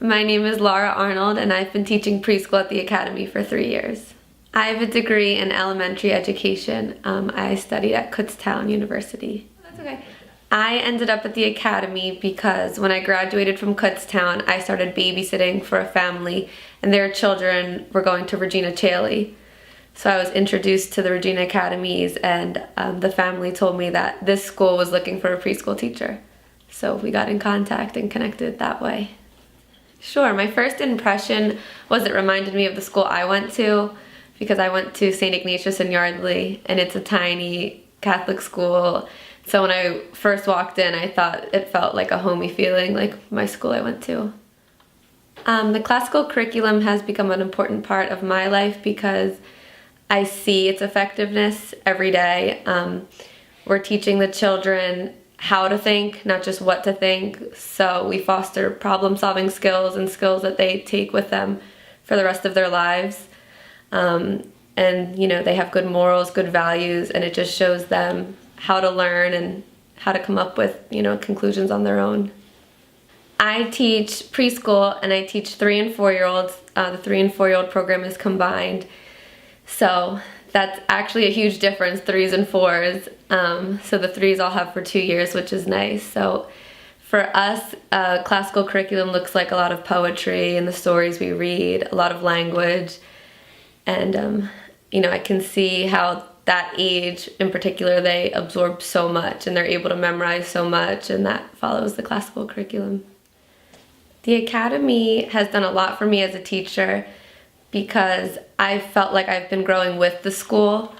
My name is Laura Arnold, and I've been teaching preschool at the Academy for 3 years. I have a degree in elementary education. I studied at Kutztown University. That's okay. I ended up at the Academy because when I graduated from Kutztown, I started babysitting for a family, and their children were going to Regina Caeli. So I was introduced to the Regina Academies, and the family told me that this school was looking for a preschool teacher. So we got in contact and connected that way. Sure, my first impression was it reminded me of the school I went to, because I went to St. Ignatius in Yardley, and it's a tiny Catholic school. So when I first walked in, I thought it felt like a homey feeling, like my school I went to. The classical curriculum has become an important part of my life because I see its effectiveness every day. We're teaching the children how to think, not just what to think. So we foster problem-solving skills and skills that they take with them for the rest of their lives. And they have good morals, good values, and it just shows them how to learn and how to come up with, conclusions on their own. I teach preschool and I teach 3 and 4-year-olds. The 3 and 4-year-old program is combined. So that's actually a huge difference, 3s and 4s. So the 3s I'll have for 2 years, which is nice. So for us, classical curriculum looks like a lot of poetry and the stories we read, a lot of language. And, I can see how that age in particular, they absorb so much and they're able to memorize so much, and that follows the classical curriculum. The Academy has done a lot for me as a teacher because I felt like I've been growing with the school.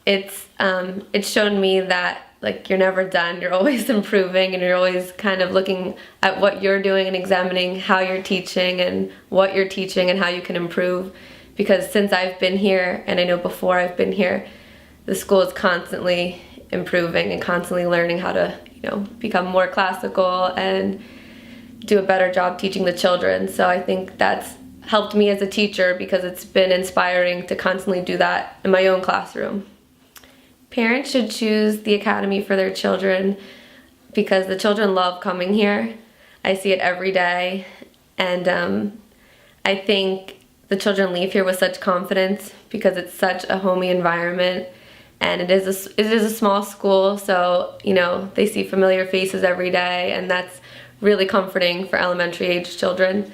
It's shown me that you're never done, you're always improving, and you're always kind of looking at what you're doing and examining how you're teaching and what you're teaching and how you can improve. Because since I've been here, and I know before I've been here, the school is constantly improving and constantly learning how to, become more classical and do a better job teaching the children. So I think that's helped me as a teacher because it's been inspiring to constantly do that in my own classroom. Parents should choose the Academy for their children because the children love coming here. I see it every day, and I think the children leave here with such confidence because it's such a homey environment, and it is a small school, so they see familiar faces every day, and that's really comforting for elementary age children.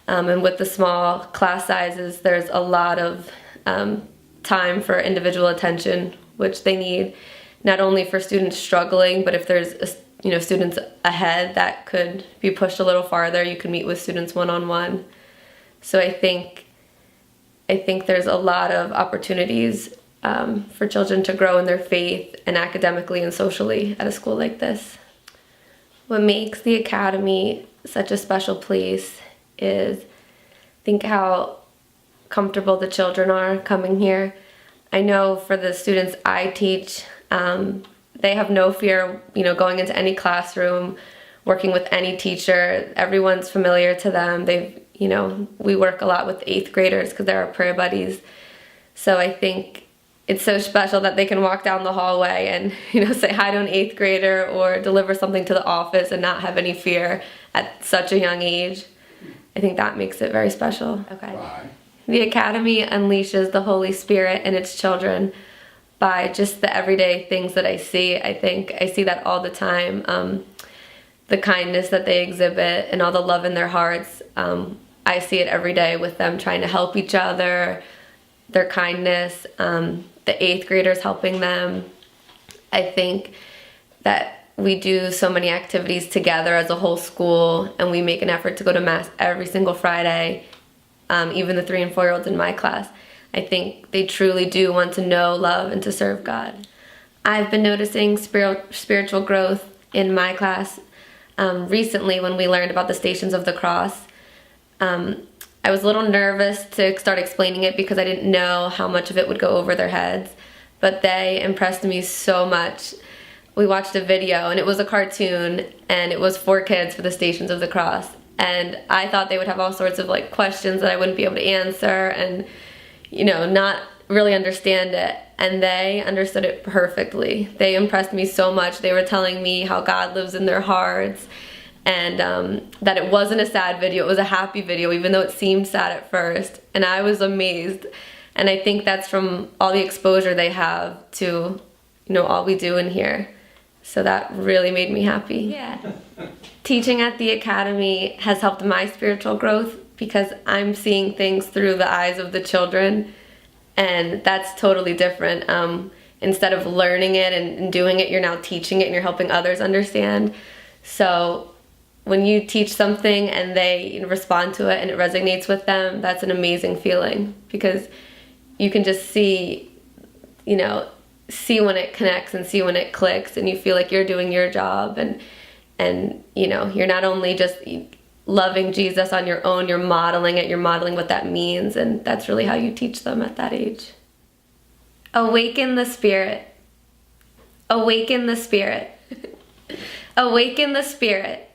And with the small class sizes, there's a lot of time for individual attention, which they need, not only for students struggling, but if there's students ahead that could be pushed a little farther, you can meet with students one-on-one. So I think there's a lot of opportunities for children to grow in their faith and academically and socially at a school like this. What makes the Academy such a special place is think how comfortable the children are coming here. I know for the students I teach, they have no fear, going into any classroom, working with any teacher. Everyone's familiar to them. We work a lot with 8th graders because they're our prayer buddies. So I think it's so special that they can walk down the hallway and, say hi to an 8th grader or deliver something to the office and not have any fear at such a young age. I think that makes it very special. Okay. Bye. The Academy unleashes the Holy Spirit in its children by just the everyday things that I see. I think I see that all the time. The kindness that they exhibit and all the love in their hearts. I see it every day with them trying to help each other, their kindness, the 8th graders helping them. I think that we do so many activities together as a whole school, and we make an effort to go to Mass every single Friday, even the 3 and 4-year-olds in my class. I think they truly do want to know, love, and to serve God. I've been noticing spiritual growth in my class recently when we learned about the Stations of the Cross. I was a little nervous to start explaining it because I didn't know how much of it would go over their heads, but they impressed me so much. We watched a video, and it was a cartoon, and it was for kids for the Stations of the Cross, and I thought they would have all sorts of questions that I wouldn't be able to answer and not really understand it, and they understood it perfectly. They impressed me so much. They were telling me how God lives in their hearts, and that it wasn't a sad video, it was a happy video, even though it seemed sad at first. And I was amazed. And I think that's from all the exposure they have to, you know, all we do in here. So that really made me happy. Yeah. Teaching at the academy has helped my spiritual growth because I'm seeing things through the eyes of the children, and that's totally different. Instead of learning it and doing it, you're now teaching it and you're helping others understand. So when you teach something and they respond to it and it resonates with them, that's an amazing feeling, because you can just see, you know, see when it connects and see when it clicks, and you feel like you're doing your job, and you know, you're not only just loving Jesus on your own, you're modeling it, you're modeling what that means, and that's really how you teach them at that age. Awaken the spirit. Awaken the spirit. Awaken the spirit.